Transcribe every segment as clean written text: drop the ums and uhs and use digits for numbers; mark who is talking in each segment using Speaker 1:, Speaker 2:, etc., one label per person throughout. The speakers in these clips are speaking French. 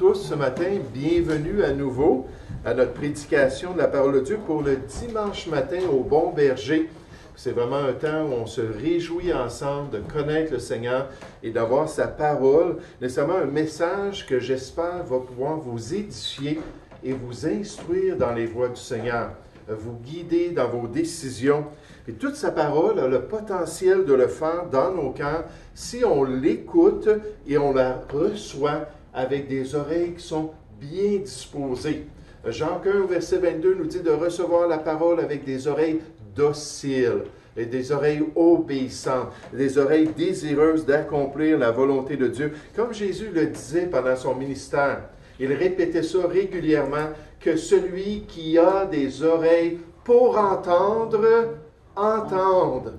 Speaker 1: tous ce matin. Bienvenue à nouveau à notre prédication de la parole de Dieu pour le dimanche matin au Bon Berger. C'est vraiment un temps où on se réjouit ensemble de connaître le Seigneur et d'avoir sa parole. Nécessairement un message que j'espère va pouvoir vous édifier et vous instruire dans les voies du Seigneur, vous guider dans vos décisions. Et toute sa parole a le potentiel de le faire dans nos cœurs si on l'écoute et on la reçoit avec des oreilles qui sont bien disposées. Jean 1, verset 22 nous dit de recevoir la parole avec des oreilles dociles et des oreilles obéissantes, des oreilles désireuses d'accomplir la volonté de Dieu. Comme Jésus le disait pendant son ministère, il répétait ça régulièrement, que celui qui a des oreilles pour entendre, entende.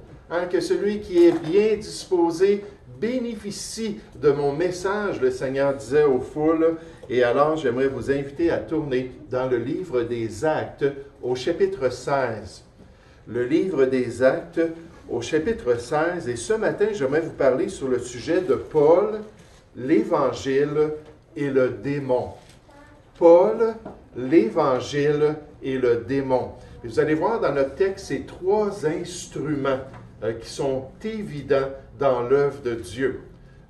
Speaker 1: Que celui qui est bien disposé bénéficie de mon message, le Seigneur disait aux foules. Et alors, j'aimerais vous inviter à tourner dans le livre des Actes au chapitre 16. Le livre des Actes au chapitre 16. Et ce matin, j'aimerais vous parler sur le sujet de Paul, l'Évangile et le démon. Paul, l'Évangile et le démon. Et vous allez voir dans notre texte ces trois instruments qui sont évidents dans l'œuvre de Dieu.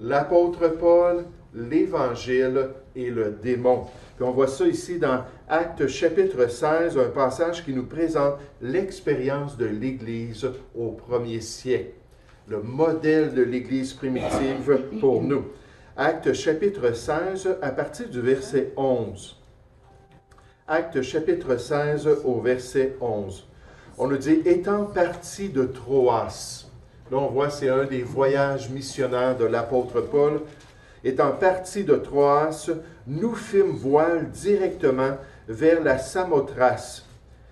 Speaker 1: L'apôtre Paul, l'Évangile et le démon. Puis on voit ça ici dans Actes chapitre 16, un passage qui nous présente l'expérience de l'Église au premier siècle. Le modèle de l'Église primitive pour nous. Actes chapitre 16 à partir du verset 11. Actes chapitre 16 au verset 11. On nous dit « Étant parti de Troas », là on voit c'est un des voyages missionnaires de l'apôtre Paul, « Étant parti de Troas, nous fîmes voile directement vers la Samothrace,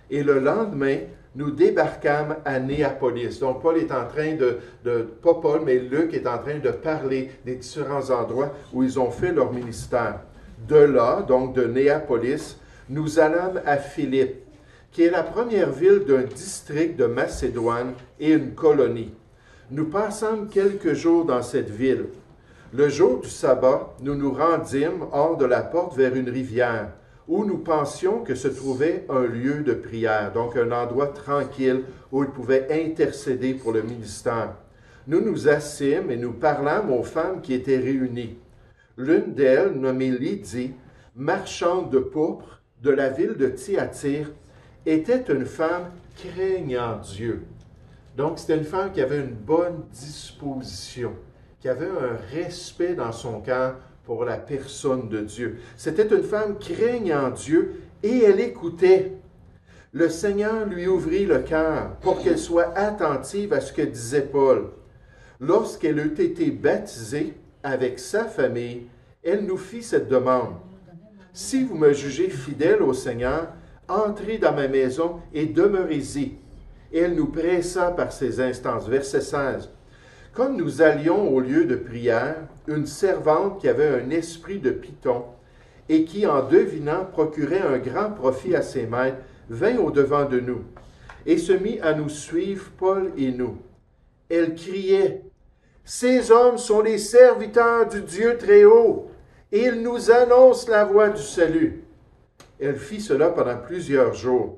Speaker 1: et le lendemain, nous débarquâmes à Néapolis. » Donc Paul est en train pas Paul, mais Luc est en train de parler des différents endroits où ils ont fait leur ministère. De là, donc de Néapolis, nous allâmes à Philippe, qui est la première ville d'un district de Macédoine et une colonie. Nous passâmes quelques jours dans cette ville. Le jour du sabbat, nous nous rendîmes hors de la porte vers une rivière, où nous pensions que se trouvait un lieu de prière, donc un endroit tranquille où ils pouvaient intercéder pour le ministère. Nous nous assîmes et nous parlâmes aux femmes qui étaient réunies. L'une d'elles, nommée Lydie, marchande de pourpre, de la ville de Thyatire, était une femme craignant Dieu. Donc, c'était une femme qui avait une bonne disposition, qui avait un respect dans son cœur pour la personne de Dieu. C'était une femme craignant Dieu et elle écoutait. Le Seigneur lui ouvrit le cœur pour qu'elle soit attentive à ce que disait Paul. Lorsqu'elle eut été baptisée avec sa famille, elle nous fit cette demande. « Si vous me jugez fidèle au Seigneur, entrez dans ma maison et demeurez-y. » Et elle nous pressa par ses instances. Verset 16. « Comme nous allions au lieu de prière, une servante qui avait un esprit de python et qui, en devinant, procurait un grand profit à ses maîtres, vint au-devant de nous et se mit à nous suivre, Paul et nous. Elle criait, « Ces hommes sont les serviteurs du Dieu Très-Haut, et ils nous annoncent la voie du salut. » Elle fit cela pendant plusieurs jours.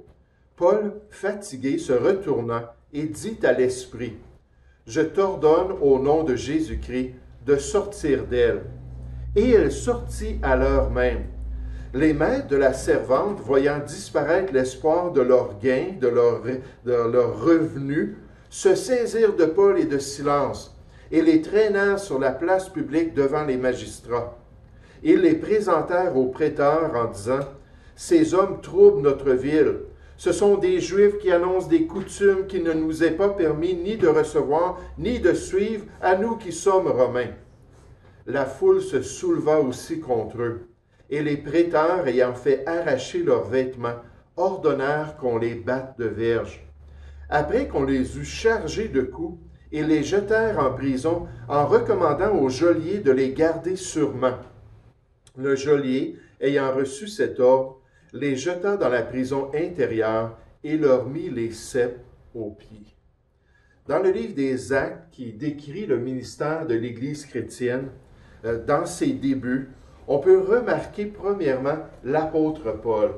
Speaker 1: Paul, fatigué, se retourna et dit à l'esprit, « Je t'ordonne au nom de Jésus-Christ de sortir d'elle. » Et elle sortit à l'heure même. Les maîtres de la servante, voyant disparaître l'espoir de leur gain, de leur revenu, se saisirent de Paul et de Silence et les traînèrent sur la place publique devant les magistrats. Ils les présentèrent au préteur en disant, « Ces hommes troublent notre ville. Ce sont des Juifs qui annoncent des coutumes qu'il ne nous est pas permis ni de recevoir, ni de suivre, à nous qui sommes Romains. » La foule se souleva aussi contre eux, et les préteurs, ayant fait arracher leurs vêtements, ordonnèrent qu'on les batte de verge. Après qu'on les eut chargés de coups, ils les jetèrent en prison en recommandant au geôlier de les garder sûrement. Le geôlier, ayant reçu cet ordre, les jeta dans la prison intérieure et leur mit les ceps aux pieds. Dans le livre des Actes, qui décrit le ministère de l'Église chrétienne, dans ses débuts, On peut remarquer premièrement l'apôtre Paul.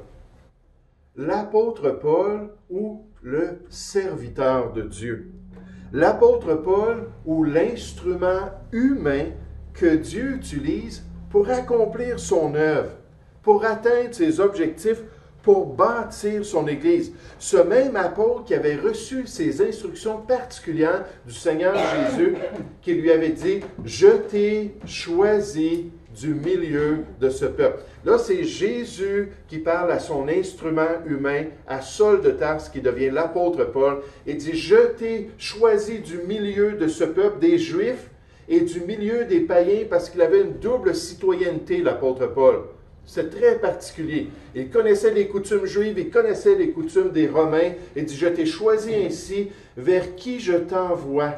Speaker 1: L'apôtre Paul ou le serviteur de Dieu. L'apôtre Paul ou l'instrument humain que Dieu utilise pour accomplir son œuvre, pour atteindre ses objectifs, pour bâtir son Église. Ce même apôtre qui avait reçu ces instructions particulières du Seigneur Jésus, qui lui avait dit « Je t'ai choisi du milieu de ce peuple ». Là, c'est Jésus qui parle à son instrument humain, à Saul de Tarse, qui devient l'apôtre Paul, et dit « Je t'ai choisi du milieu de ce peuple, des Juifs, et du milieu des païens, parce qu'il avait une double citoyenneté, l'apôtre Paul. » C'est très particulier. Il connaissait les coutumes juives, il connaissait les coutumes des Romains. Il dit, je t'ai choisi ainsi, vers qui je t'envoie,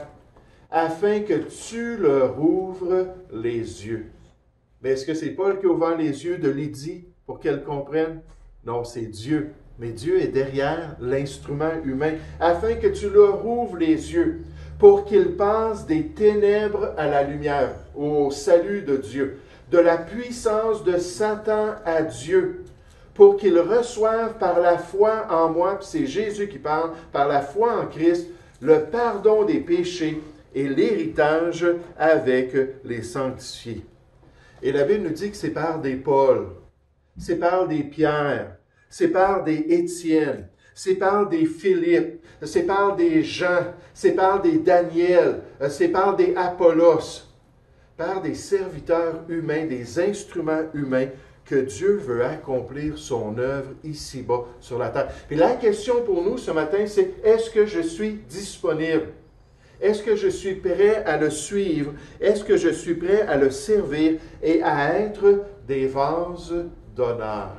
Speaker 1: afin que tu leur ouvres les yeux. Mais est-ce que c'est Paul qui a ouvert les yeux de Lydie pour qu'elle comprenne? Non, c'est Dieu. Mais Dieu est derrière l'instrument humain, afin que tu leur ouvres les yeux, pour qu'ils passent des ténèbres à la lumière, au salut de Dieu, de la puissance de Satan à Dieu, pour qu'ils reçoivent par la foi en moi, puis c'est Jésus qui parle, par la foi en Christ, le pardon des péchés et l'héritage avec les sanctifiés. Et la Bible nous dit que c'est par des Paul, c'est par des Pierre, c'est par des Étienne, c'est par des Philippe, c'est par des Jean, c'est par des Daniel, c'est par des Apollos, par des serviteurs humains, des instruments humains, que Dieu veut accomplir son œuvre ici-bas sur la terre. Et la question pour nous ce matin, c'est est-ce que je suis disponible? Est-ce que je suis prêt à le suivre? Est-ce que je suis prêt à le servir et à être des vases d'honneur?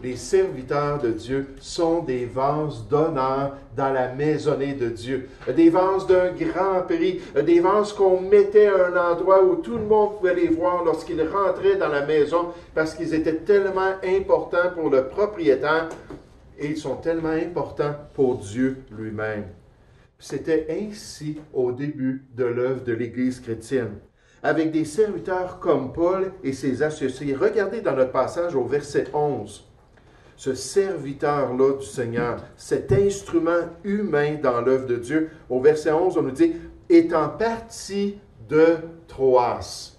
Speaker 1: Les serviteurs de Dieu sont des vases d'honneur dans la maisonnée de Dieu. Des vases d'un grand prix, des vases qu'on mettait à un endroit où tout le monde pouvait les voir lorsqu'ils rentraient dans la maison parce qu'ils étaient tellement importants pour le propriétaire et ils sont tellement importants pour Dieu lui-même. C'était ainsi au début de l'œuvre de l'Église chrétienne. Avec des serviteurs comme Paul et ses associés. Regardez dans notre passage au verset 11. Ce serviteur-là du Seigneur, cet instrument humain dans l'œuvre de Dieu, au verset 11, on nous dit « étant parti de Troas ».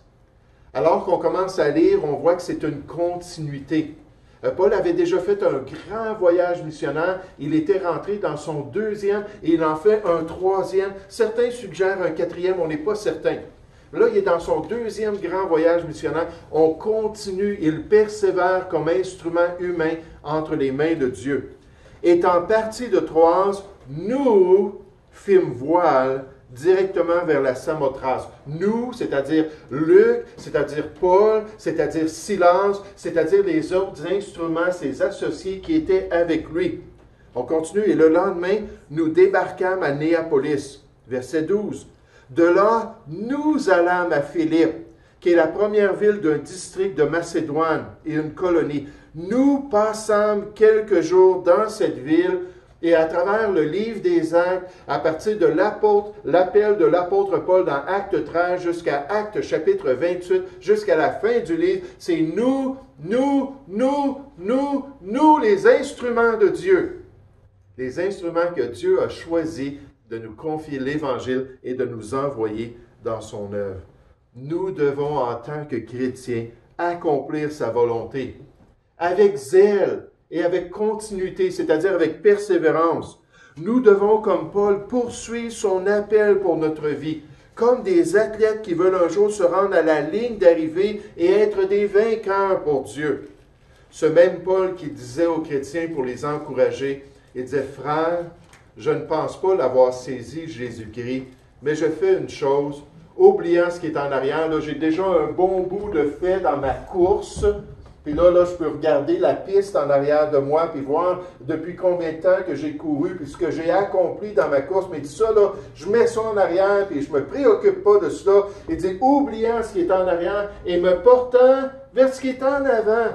Speaker 1: Alors qu'on commence à lire, on voit que c'est une continuité. Paul avait déjà fait un grand voyage missionnaire, il était rentré dans son deuxième et il en fait un troisième. Certains suggèrent un quatrième, on n'est pas certain. Là, il est dans son deuxième grand voyage missionnaire. On continue, il persévère comme instrument humain entre les mains de Dieu. Étant parti de Troas, nous fîmes voile directement vers la Samothrace. Nous, c'est-à-dire Luc, c'est-à-dire Paul, c'est-à-dire Silas, c'est-à-dire les autres instruments, ses associés qui étaient avec lui. On continue, et le lendemain, nous débarquâmes à Néapolis. Verset 12. De là, nous allâmes à Philippe, qui est la première ville d'un district de Macédoine et une colonie. Nous passâmes quelques jours dans cette ville et à travers le livre des Actes, à partir de l'appel de l'apôtre Paul dans Acte 13 jusqu'à Acte chapitre 28, jusqu'à la fin du livre, c'est nous, les instruments de Dieu. Les instruments que Dieu a choisis de nous confier l'Évangile et de nous envoyer dans son œuvre. Nous devons, en tant que chrétiens, accomplir sa volonté avec zèle et avec continuité, c'est-à-dire avec persévérance. Nous devons, comme Paul, poursuivre son appel pour notre vie, comme des athlètes qui veulent un jour se rendre à la ligne d'arrivée et être des vainqueurs pour Dieu. Ce même Paul qui disait aux chrétiens pour les encourager, il disait, « Frères, je ne pense pas l'avoir saisi Jésus-Christ, mais je fais une chose, oubliant ce qui est en arrière. Là, j'ai déjà un bon bout de fait dans ma course. Puis là, je peux regarder la piste en arrière de moi, puis voir depuis combien de temps que j'ai couru, puis ce que j'ai accompli dans ma course. Mais tout ça, là, je mets ça en arrière, puis je ne me préoccupe pas de cela. Il dit, oubliant ce qui est en arrière et me portant vers ce qui est en avant.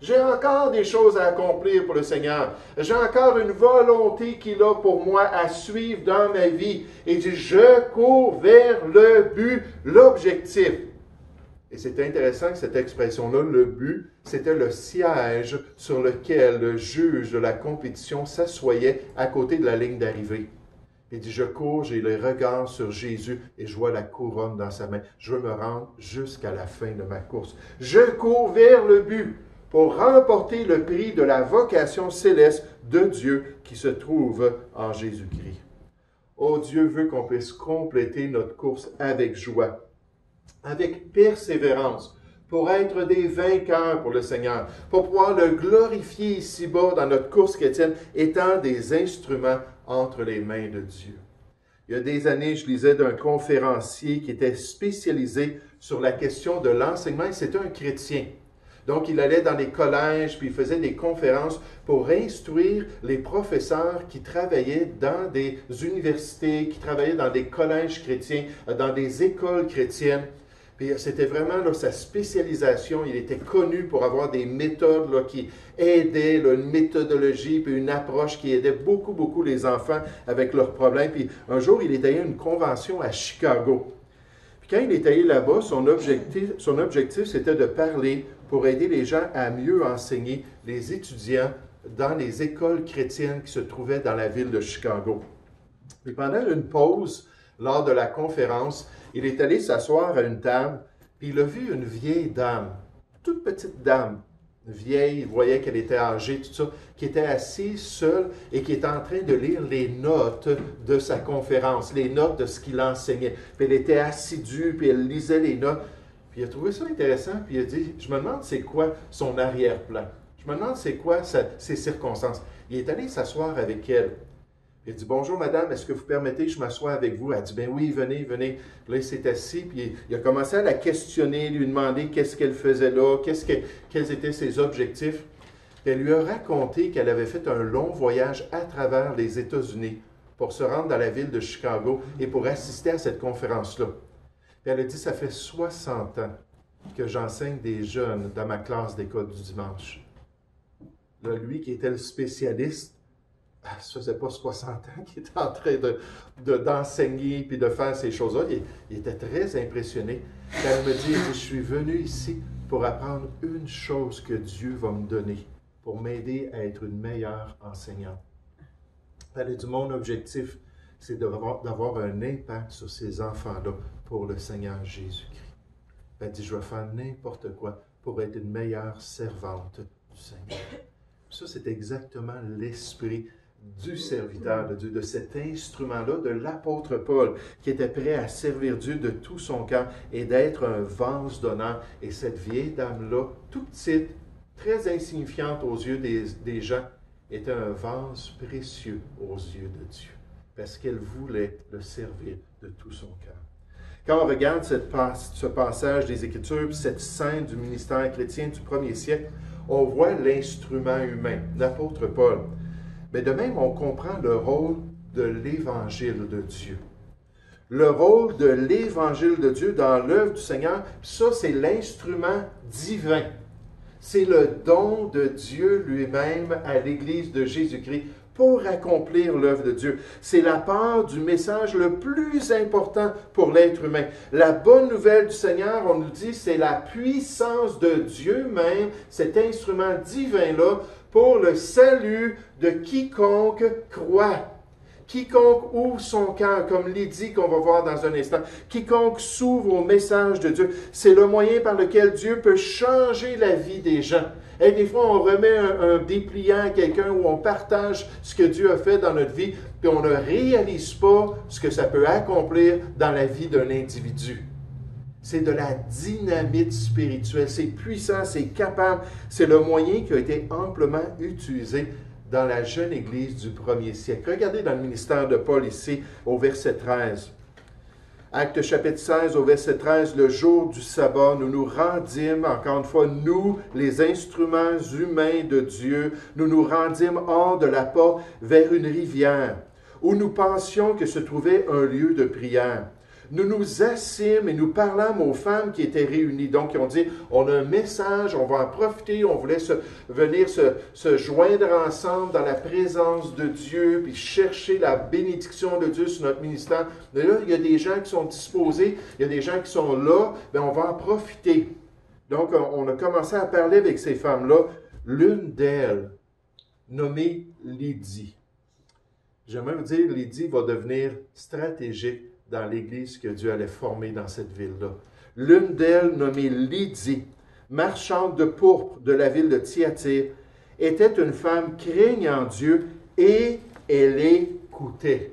Speaker 1: J'ai encore des choses à accomplir pour le Seigneur. J'ai encore une volonté qu'il a pour moi à suivre dans ma vie. Et il dit, je cours vers le but, l'objectif. Et c'est intéressant que cette expression-là, le but, c'était le siège sur lequel le juge de la compétition s'assoyait à côté de la ligne d'arrivée. Il dit, je cours, j'ai le regard sur Jésus et je vois la couronne dans sa main. Je veux me rendre jusqu'à la fin de ma course. Je cours vers le but pour remporter le prix de la vocation céleste de Dieu qui se trouve en Jésus-Christ. Oh, Dieu veut qu'on puisse compléter notre course avec joie, avec persévérance, pour être des vainqueurs pour le Seigneur, pour pouvoir le glorifier ici-bas dans notre course chrétienne, étant des instruments entre les mains de Dieu. Il y a des années, je lisais d'un conférencier qui était spécialisé sur la question de l'enseignement, et c'était un chrétien. Donc, il allait dans les collèges, puis il faisait des conférences pour instruire les professeurs qui travaillaient dans des universités, qui travaillaient dans des collèges chrétiens, dans des écoles chrétiennes. Puis c'était vraiment là, sa spécialisation. Il était connu pour avoir des méthodes là, qui aidaient, là, une méthodologie, puis une approche qui aidait beaucoup, beaucoup les enfants avec leurs problèmes. Puis un jour, il est allé à une convention à Chicago. Puis quand il est allé là-bas, son objectif, c'était de parler pour aider les gens à mieux enseigner les étudiants dans les écoles chrétiennes qui se trouvaient dans la ville de Chicago. Puis pendant une pause, lors de la conférence, il est allé s'asseoir à une table, puis il a vu une vieille dame, toute petite dame, vieille, il voyait qu'elle était âgée, tout ça, qui était assise seule et qui était en train de lire les notes de sa conférence, les notes de ce qu'il enseignait. Puis elle était assidue, puis elle lisait les notes. Puis il a trouvé ça intéressant, puis il a dit, je me demande c'est quoi son arrière-plan. Je me demande c'est quoi ses circonstances. Il est allé s'asseoir avec elle. Il a dit, bonjour madame, est-ce que vous permettez que je m'assoie avec vous? Elle a dit, ben oui, venez, venez. Puis là, il s'est assis, puis il a commencé à la questionner, lui demander qu'est-ce qu'elle faisait là, quels étaient ses objectifs. Puis elle lui a raconté qu'elle avait fait un long voyage à travers les États-Unis pour se rendre dans la ville de Chicago et pour assister à cette conférence-là. Puis elle a dit, ça fait 60 ans que j'enseigne des jeunes dans ma classe d'école du dimanche. Là, lui qui était le spécialiste, ça faisait pas 60 ans qu'il était en train d'enseigner puis de faire ces choses-là. Il était très impressionné. Puis elle me dit, je suis venu ici pour apprendre une chose que Dieu va me donner pour m'aider à être une meilleure enseignante. Elle a dit, mon objectif, c'est d'avoir un impact sur ces enfants-là pour le Seigneur Jésus-Christ. Elle dit, je vais faire n'importe quoi pour être une meilleure servante du Seigneur. Ça, c'est exactement l'esprit du serviteur de Dieu, de cet instrument-là, de l'apôtre Paul, qui était prêt à servir Dieu de tout son cœur et d'être un vase d'honneur. Et cette vieille dame-là, toute petite, très insignifiante aux yeux des gens, était un vase précieux aux yeux de Dieu, parce qu'elle voulait le servir de tout son cœur. Quand on regarde ce passage des Écritures, cette scène du ministère chrétien du premier siècle, on voit l'instrument humain, l'apôtre Paul. Mais de même, on comprend le rôle de l'Évangile de Dieu. Le rôle de l'Évangile de Dieu dans l'œuvre du Seigneur, ça, c'est l'instrument divin. C'est le don de Dieu lui-même à l'Église de Jésus-Christ pour accomplir l'œuvre de Dieu. C'est la part du message le plus important pour l'être humain. La bonne nouvelle du Seigneur, on nous dit, c'est la puissance de Dieu même, cet instrument divin-là, pour le salut de quiconque croit. Quiconque ouvre son cœur, comme Lydie qu'on va voir dans un instant, quiconque s'ouvre au message de Dieu, c'est le moyen par lequel Dieu peut changer la vie des gens. Et des fois, on remet un dépliant à quelqu'un où on partage ce que Dieu a fait dans notre vie, puis on ne réalise pas ce que ça peut accomplir dans la vie d'un individu. C'est de la dynamite spirituelle, c'est puissant, c'est capable, c'est le moyen qui a été amplement utilisé dans la jeune Église du premier siècle. Regardez dans le ministère de Paul ici, au verset 13. Actes chapitre 16, au verset 13, le jour du sabbat, nous nous rendîmes, encore une fois, nous, les instruments humains de Dieu, nous nous rendîmes hors de la porte vers une rivière, où nous pensions que se trouvait un lieu de prière. nous nous assîmes et nous parlâmes aux femmes qui étaient réunies. Donc, ils ont dit, on a un message, on va en profiter, on voulait venir se joindre ensemble dans la présence de Dieu, puis chercher la bénédiction de Dieu sur notre ministère. Mais là, il y a des gens qui sont disposés, il y a des gens qui sont là, bien, on va en profiter. Donc, on a commencé à parler avec ces femmes-là. L'une d'elles, nommée Lydie. J'aimerais vous dire, Lydie va devenir stratégique dans l'Église que Dieu allait former dans cette ville-là. L'une d'elles, nommée Lydie, marchande de pourpre de la ville de Thyatire, était une femme craignant Dieu et elle écoutait.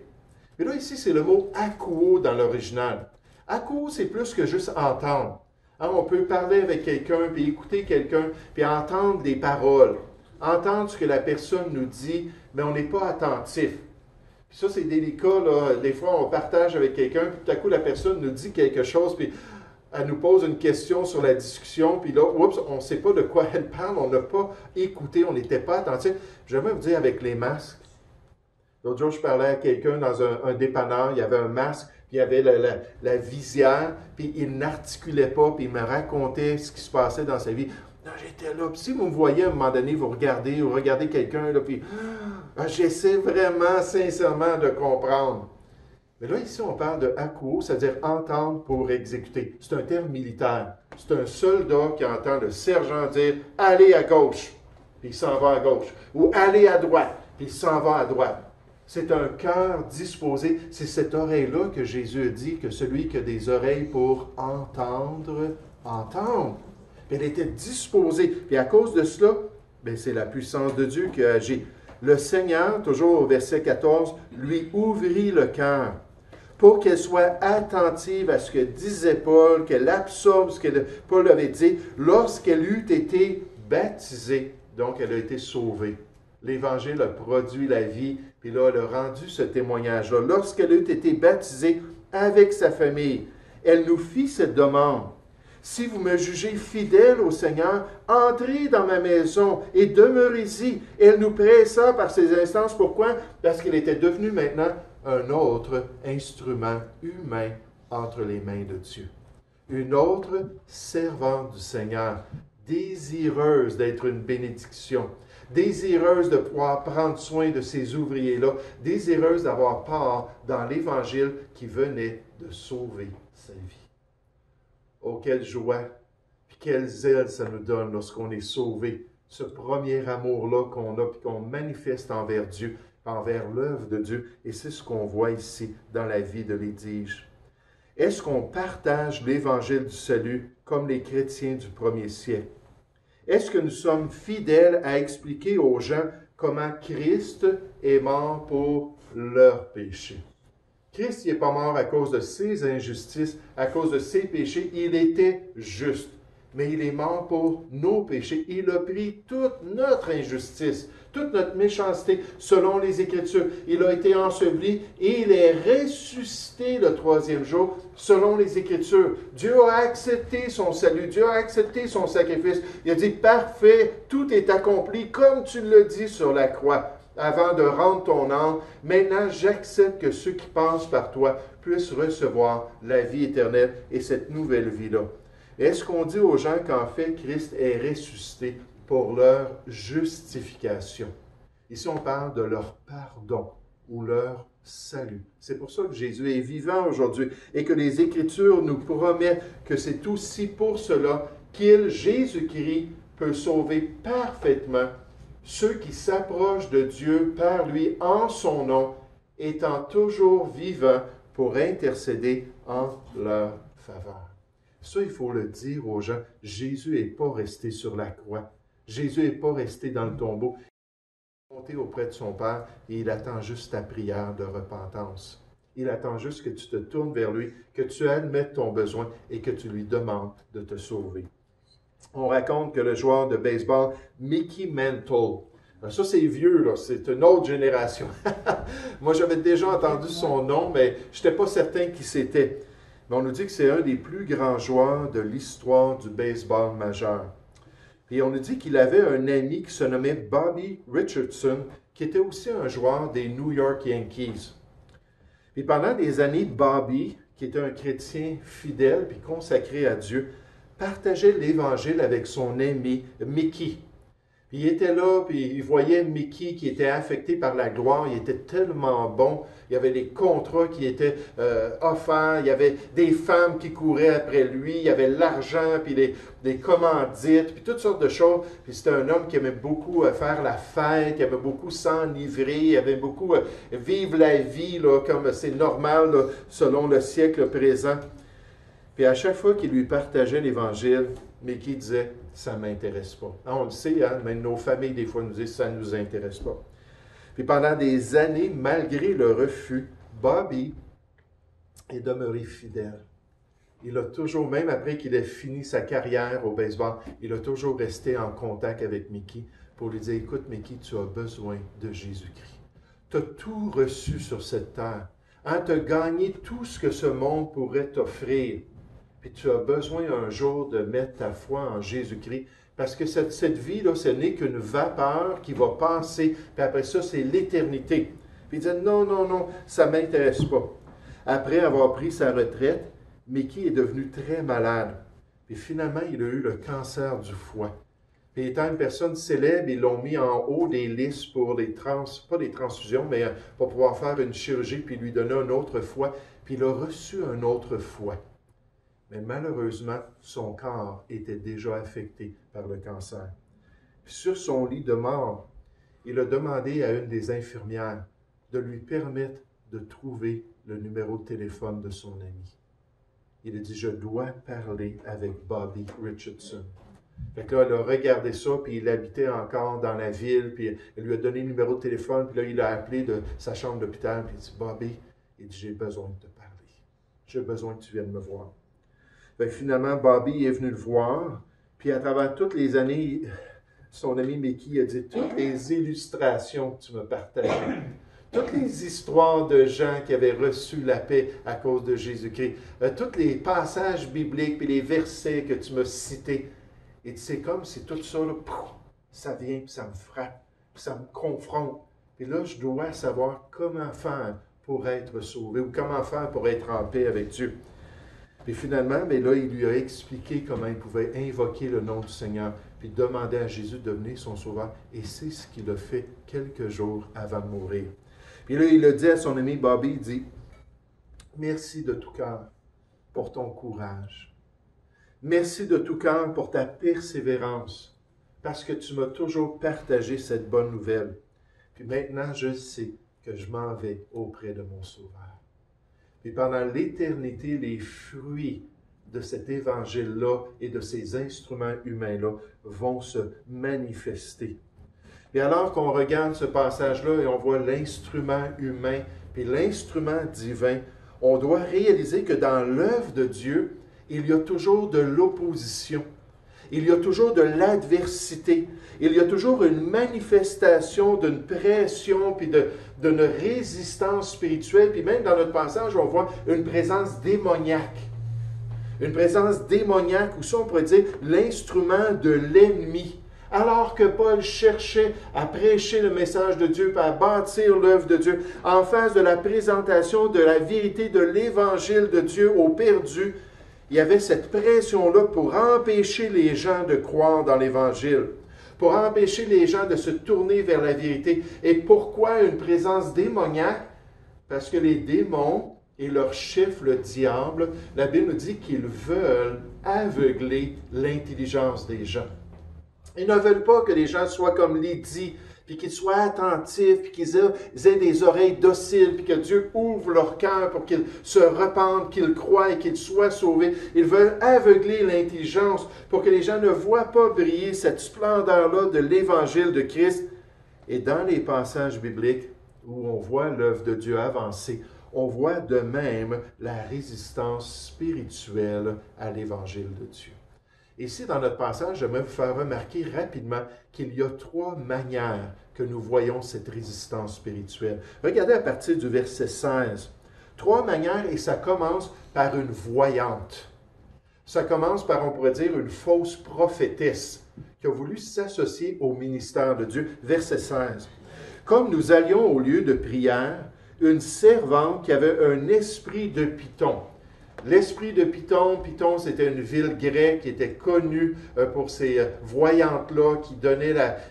Speaker 1: Et là, ici, c'est le mot « akouo » dans l'original. « Akouo », c'est plus que juste entendre. Hein, on peut parler avec quelqu'un, puis écouter quelqu'un, puis entendre des paroles. Entendre ce que la personne nous dit, mais on n'est pas attentif. Puis ça, c'est délicat, là. Des fois, on partage avec quelqu'un, puis tout à coup, la personne nous dit quelque chose, puis elle nous pose une question sur la discussion, puis là, oups, on ne sait pas de quoi elle parle, on n'a pas écouté, on n'était pas attentif. J'aimerais vous dire avec les masques. L'autre jour, je parlais à quelqu'un dans un dépanneur, il y avait un masque, puis il y avait la visière, puis il n'articulait pas, puis il me racontait ce qui se passait dans sa vie. Là, j'étais là, puis si vous me voyez à un moment donné, vous regardez quelqu'un, là, puis j'essaie vraiment, sincèrement, de comprendre. Mais là, ici, on parle de akouo, c'est-à-dire entendre pour exécuter. C'est un terme militaire. C'est un soldat qui entend le sergent dire « Allez à gauche », puis il s'en va à gauche. Ou « Allez à droite », puis il s'en va à droite. C'est un cœur disposé. C'est cette oreille-là que Jésus a dit que celui qui a des oreilles pour entendre, entendre. Elle était disposée. Puis à cause de cela, c'est la puissance de Dieu qui a agi. Le Seigneur, toujours au verset 14, lui ouvrit le cœur pour qu'elle soit attentive à ce que disait Paul, qu'elle absorbe ce que Paul avait dit lorsqu'elle eut été baptisée. Donc, elle a été sauvée. L'Évangile a produit la vie, puis là, elle a rendu ce témoignage-là. Lorsqu'elle eut été baptisée avec sa famille, elle nous fit cette demande. Si vous me jugez fidèle au Seigneur, entrez dans ma maison et demeurez-y. Elle nous pressa par ses instances. Pourquoi? Parce qu'elle était devenue maintenant un autre instrument humain entre les mains de Dieu. Une autre servante du Seigneur, désireuse d'être une bénédiction, désireuse de pouvoir prendre soin de ces ouvriers-là, désireuse d'avoir part dans l'Évangile qui venait de sauver sa vie. Oh, quelle joie, puis quelle zèle ça nous donne lorsqu'on est sauvé. Ce premier amour-là qu'on a, puis qu'on manifeste envers Dieu, envers l'œuvre de Dieu. Et c'est ce qu'on voit ici dans la vie de Lydie. Est-ce qu'on partage l'Évangile du salut comme les chrétiens du premier siècle? Est-ce que nous sommes fidèles à expliquer aux gens comment Christ est mort pour leurs péchés? Christ n'est pas mort à cause de ses injustices, à cause de ses péchés. Il était juste, mais il est mort pour nos péchés. Il a pris toute notre injustice, toute notre méchanceté, selon les Écritures. Il a été enseveli et il est ressuscité le troisième jour, selon les Écritures. Dieu a accepté son salut, Dieu a accepté son sacrifice. Il a dit, parfait, tout est accompli, comme tu le dis sur la croix. Avant de rendre ton âme, maintenant j'accepte que ceux qui passent par toi puissent recevoir la vie éternelle et cette nouvelle vie-là. Est-ce qu'on dit aux gens qu'en fait Christ est ressuscité pour leur justification? Ici on parle de leur pardon ou leur salut. C'est pour ça que Jésus est vivant aujourd'hui et que les Écritures nous promettent que c'est aussi pour cela qu'il, Jésus-Christ, peut sauver parfaitement ceux qui s'approchent de Dieu par lui en son nom, étant toujours vivants pour intercéder en leur faveur. Ça, il faut le dire aux gens. Jésus n'est pas resté sur la croix. Jésus n'est pas resté dans le tombeau. Il est monté auprès de son Père et il attend juste ta prière de repentance. Il attend juste que tu te tournes vers lui, que tu admettes ton besoin et que tu lui demandes de te sauver. On raconte que le joueur de baseball Mickey Mantle, ça c'est vieux, là, c'est une autre génération. Moi j'avais déjà entendu son nom, mais je n'étais pas certain qui c'était. Mais on nous dit que c'est un des plus grands joueurs de l'histoire du baseball majeur. Et on nous dit qu'il avait un ami qui se nommait Bobby Richardson, qui était aussi un joueur des New York Yankees. Et pendant des années, Bobby, qui était un chrétien fidèle puis consacré à Dieu, partageait l'Évangile avec son ami Mickey. Puis il était là, puis il voyait Mickey qui était affecté par la gloire. Il était tellement bon. Il y avait des contrats qui étaient offerts. Il y avait des femmes qui couraient après lui. Il y avait l'argent, puis des commandites, puis toutes sortes de choses. Puis c'était un homme qui aimait beaucoup faire la fête. Il aimait beaucoup s'enivrer. Il aimait beaucoup vivre la vie là, comme c'est normal là, selon le siècle présent. Puis à chaque fois qu'il lui partageait l'Évangile, Mickey disait « ça ne m'intéresse pas ». On le sait, hein? Même nos familles, des fois, nous disent « ça ne nous intéresse pas ». Puis pendant des années, malgré le refus, Bobby est demeuré fidèle. Il a toujours, même après qu'il ait fini sa carrière au baseball, il a toujours resté en contact avec Mickey pour lui dire « écoute, Mickey, tu as besoin de Jésus-Christ. Tu as tout reçu sur cette terre. Hein? Tu as gagné tout ce que ce monde pourrait t'offrir. Puis tu as besoin un jour de mettre ta foi en Jésus-Christ. Parce que cette vie-là, ce n'est qu'une vapeur qui va passer. Puis après ça, c'est l'éternité. Puis il dit, non, non, non, ça ne m'intéresse pas. Après avoir pris sa retraite, Mickey est devenu très malade. Puis finalement, il a eu le cancer du foie. Puis étant une personne célèbre, ils l'ont mis en haut des listes pour pas des transfusions, mais pour pouvoir faire une chirurgie, puis lui donner un autre foie. Puis il a reçu un autre foie. Mais malheureusement, son corps était déjà affecté par le cancer. Sur son lit de mort, il a demandé à une des infirmières de lui permettre de trouver le numéro de téléphone de son ami. Il a dit, je dois parler avec Bobby Richardson. Fait que là, elle a regardé ça, puis il habitait encore dans la ville, puis elle lui a donné le numéro de téléphone, puis là, il a appelé de sa chambre d'hôpital, puis il dit, Bobby, il dit, j'ai besoin de te parler. J'ai besoin que tu viennes me voir. Fait que finalement, Bobby est venu le voir, puis à travers toutes les années, son ami Mickey a dit, toutes les illustrations que tu me partageais, toutes les histoires de gens qui avaient reçu la paix à cause de Jésus-Christ, tous les passages bibliques, puis les versets que tu m'as cités, et c'est comme si tout ça, là, ça vient, puis ça me frappe, puis ça me confronte. Et là, je dois savoir comment faire pour être sauvé, ou comment faire pour être en paix avec Dieu. Puis finalement, mais là, il lui a expliqué comment il pouvait invoquer le nom du Seigneur, puis demander à Jésus de devenir son sauveur. Et c'est ce qu'il a fait quelques jours avant de mourir. Puis là, il a dit à son ami Bobby, il dit, « Merci de tout cœur pour ton courage. Merci de tout cœur pour ta persévérance, parce que tu m'as toujours partagé cette bonne nouvelle. Puis maintenant, je sais que je m'en vais auprès de mon Sauveur. Puis pendant l'éternité, les fruits de cet évangile-là et de ces instruments humains-là vont se manifester. Et alors qu'on regarde ce passage-là et on voit l'instrument humain puis l'instrument divin, on doit réaliser que dans l'œuvre de Dieu, il y a toujours de l'opposition. Il y a toujours de l'adversité. Il y a toujours une manifestation d'une pression puis d'une résistance spirituelle. Puis même dans notre passage, on voit une présence démoniaque. Une présence démoniaque, ou ça on pourrait dire l'instrument de l'ennemi. Alors que Paul cherchait à prêcher le message de Dieu, à bâtir l'œuvre de Dieu, en face de la présentation de la vérité de l'évangile de Dieu aux perdus, il y avait cette pression-là pour empêcher les gens de croire dans l'Évangile, pour empêcher les gens de se tourner vers la vérité. Et pourquoi une présence démoniaque? Parce que les démons et leur chef, le diable, la Bible nous dit qu'ils veulent aveugler l'intelligence des gens. Ils ne veulent pas que les gens soient comme Lydie, puis qu'ils soient attentifs, puis qu'ils aient des oreilles dociles, puis que Dieu ouvre leur cœur pour qu'ils se repentent, qu'ils croient et qu'ils soient sauvés. Ils veulent aveugler l'intelligence pour que les gens ne voient pas briller cette splendeur-là de l'Évangile de Christ. Et dans les passages bibliques où on voit l'œuvre de Dieu avancer, on voit de même la résistance spirituelle à l'Évangile de Dieu. Ici, dans notre passage, j'aimerais vous faire remarquer rapidement qu'il y a 3 manières que nous voyons cette résistance spirituelle. Regardez à partir du verset 16. 3 manières, et ça commence par une voyante. Ça commence par, on pourrait dire, une fausse prophétesse qui a voulu s'associer au ministère de Dieu. Verset 16. Comme nous allions au lieu de prière, une servante qui avait un esprit de python. L'esprit de Python, Python c'était une ville grecque qui était connue pour ces voyantes-là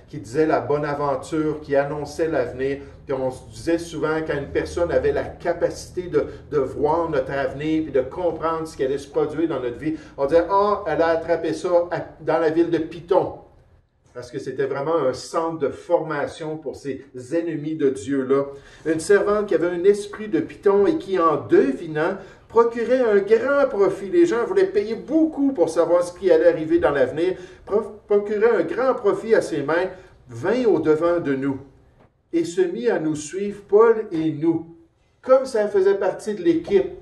Speaker 1: qui disaient la bonne aventure, qui annonçaient l'avenir. Puis on se disait souvent quand une personne avait la capacité de voir notre avenir puis de comprendre ce qui allait se produire dans notre vie, on disait « Ah, elle a attrapé ça dans la ville de Python ». Parce que c'était vraiment un centre de formation pour ces ennemis de Dieu-là. Une servante qui avait un esprit de Python et qui, en devinant, procurait un grand profit. Les gens voulaient payer beaucoup pour savoir ce qui allait arriver dans l'avenir. Procurait un grand profit à ses mains, vint au-devant de nous et se mit à nous suivre, Paul et nous, comme ça faisait partie de l'équipe,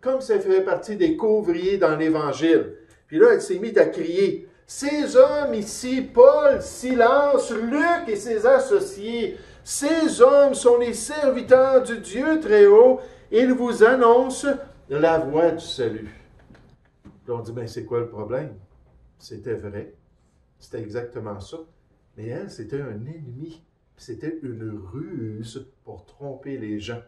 Speaker 1: comme ça faisait partie des couvriers dans l'Évangile. Puis là, elle s'est mise à crier, « Ces hommes ici, Paul, Silence, Luc et ses associés, ces hommes sont les serviteurs du Dieu très haut, ils vous annoncent la voie du salut. » Puis on dit, ben c'est quoi le problème? C'était vrai, c'était exactement ça. Mais elle, c'était un ennemi, c'était une ruse pour tromper les gens,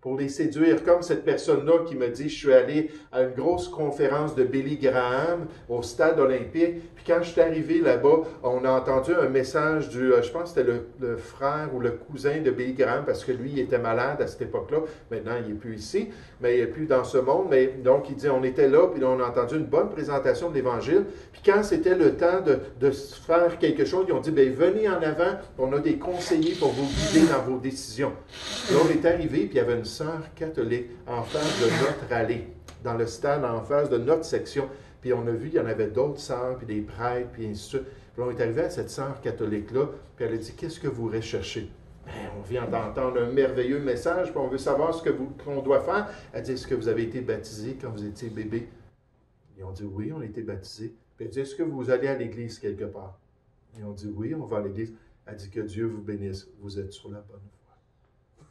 Speaker 1: pour les séduire, comme cette personne-là qui me dit, je suis allé à une grosse conférence de Billy Graham au stade olympique, puis quand je suis arrivé là-bas, on a entendu un message je pense que c'était le frère ou le cousin de Billy Graham, parce que lui, il était malade à cette époque-là, maintenant il n'est plus ici, mais il n'est plus dans ce monde, mais donc il dit, on était là, puis là, on a entendu une bonne présentation de l'Évangile, puis quand c'était le temps de faire quelque chose, ils ont dit, bien, venez en avant, on a des conseillers pour vous guider dans vos décisions. Là, on est arrivé, puis il y avait une sœur catholique en face de notre allée, dans le stade en face de notre section. Puis on a vu, il y en avait d'autres sœurs, puis des prêtres, puis ainsi de suite. Puis on est arrivé à cette sœur catholique-là, puis elle a dit, qu'est-ce que vous recherchez? Ben, on vient d'entendre un merveilleux message, puis on veut savoir ce qu'on doit faire. Elle dit, est-ce que vous avez été baptisé quand vous étiez bébé? Ils ont dit, oui, on a été baptisé. Puis elle dit, est-ce que vous allez à l'église quelque part? Ils ont dit, oui, on va à l'église. Elle dit, que Dieu vous bénisse, vous êtes sur la bonne voie.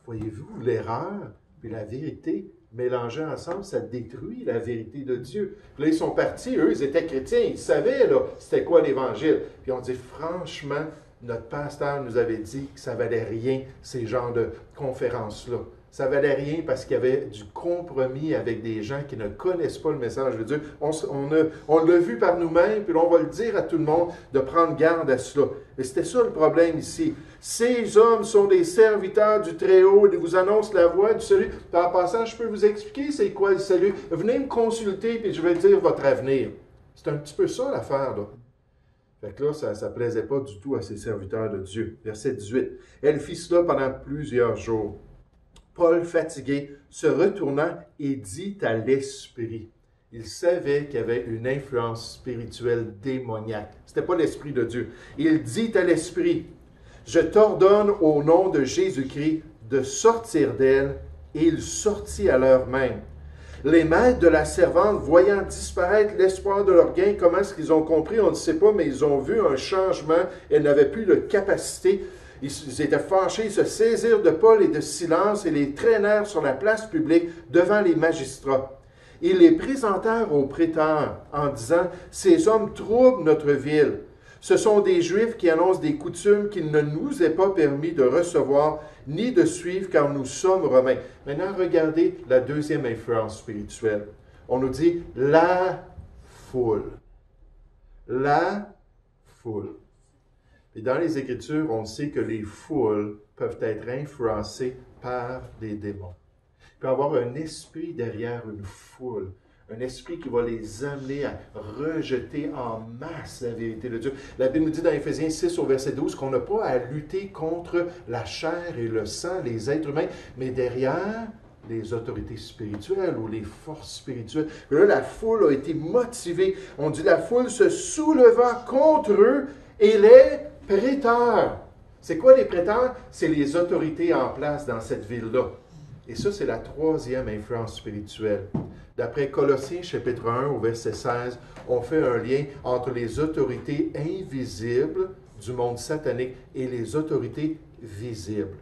Speaker 1: Voyez-vous, l'erreur puis la vérité mélangées ensemble, ça détruit la vérité de Dieu. Puis là, ils sont partis, eux, ils étaient chrétiens, ils savaient, là, c'était quoi l'Évangile. Puis on dit, franchement, notre pasteur nous avait dit que ça valait rien, ces genres de conférences-là. Ça valait rien parce qu'il y avait du compromis avec des gens qui ne connaissent pas le message de Dieu. On l'a vu par nous-mêmes, puis là, on va le dire à tout le monde de prendre garde à cela. Mais c'était ça le problème ici. Ces hommes sont des serviteurs du Très-Haut, ils vous annoncent la voie du salut. Puis en passant, je peux vous expliquer c'est quoi le salut. Venez me consulter, puis je vais dire votre avenir. C'est un petit peu ça l'affaire, là. Fait que là, ça ne plaisait pas du tout à ces serviteurs de Dieu. Verset 18. Elle fit cela pendant plusieurs jours. Paul, fatigué, se retourna et dit à l'esprit. Il savait qu'il y avait une influence spirituelle démoniaque. Ce n'était pas l'Esprit de Dieu. Il dit à l'esprit, « Je t'ordonne au nom de Jésus-Christ de sortir d'elle. » Et il sortit à l'heure même. Les maîtres de la servante, voyant disparaître l'espoir de leur gain, comment est-ce qu'ils ont compris? On ne sait pas, mais ils ont vu un changement. Elle n'avait plus de capacité. Ils étaient fâchés, ils se saisirent de Paul et de Silence et les traînèrent sur la place publique devant les magistrats. Ils les présentèrent aux préteurs en disant, « Ces hommes troublent notre ville. Ce sont des Juifs qui annoncent des coutumes qu'il ne nous est pas permis de recevoir ni de suivre car nous sommes Romains. » Maintenant, regardez la deuxième influence spirituelle. On nous dit « la foule ». La foule. Et dans les Écritures, on sait que les foules peuvent être influencées par des démons. Il peut y avoir un esprit derrière une foule, un esprit qui va les amener à rejeter en masse la vérité de Dieu. La Bible nous dit dans Éphésiens 6 au verset 12 qu'on n'a pas à lutter contre la chair et le sang, les êtres humains, mais derrière les autorités spirituelles ou les forces spirituelles. Et là, la foule a été motivée. On dit la foule se souleva contre eux et les préteurs. C'est quoi les préteurs? C'est les autorités en place dans cette ville-là. Et ça, c'est la troisième influence spirituelle. D'après Colossiens chapitre 1 au verset 16, on fait un lien entre les autorités invisibles du monde satanique et les autorités visibles.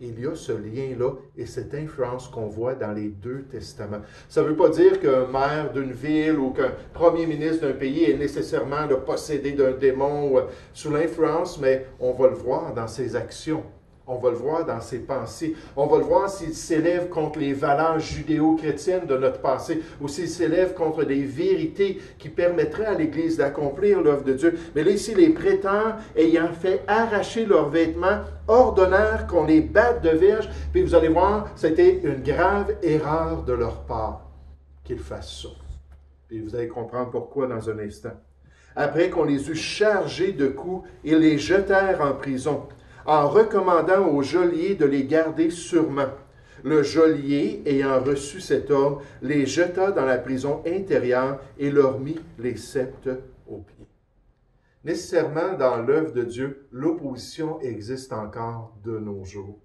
Speaker 1: Il y a ce lien-là et cette influence qu'on voit dans les deux testaments. Ça ne veut pas dire qu'un maire d'une ville ou qu'un premier ministre d'un pays est nécessairement possédé d'un démon ou sous l'influence, mais on va le voir dans ses actions. On va le voir dans ses pensées. On va le voir s'il s'élève contre les valeurs judéo-chrétiennes de notre passé ou s'il s'élève contre des vérités qui permettraient à l'Église d'accomplir l'œuvre de Dieu. Mais là, ici, les prêteurs, ayant fait arracher leurs vêtements, ordonnèrent qu'on les batte de verge. Puis vous allez voir, c'était une grave erreur de leur part qu'ils fassent ça. Et vous allez comprendre pourquoi dans un instant. Après qu'on les eut chargés de coups, ils les jetèrent en prison, en recommandant au geôlier de les garder sûrement. Le geôlier, ayant reçu cet ordre, les jeta dans la prison intérieure et leur mit les sceptres aux pieds. Nécessairement, dans l'œuvre de Dieu, l'opposition existe encore de nos jours.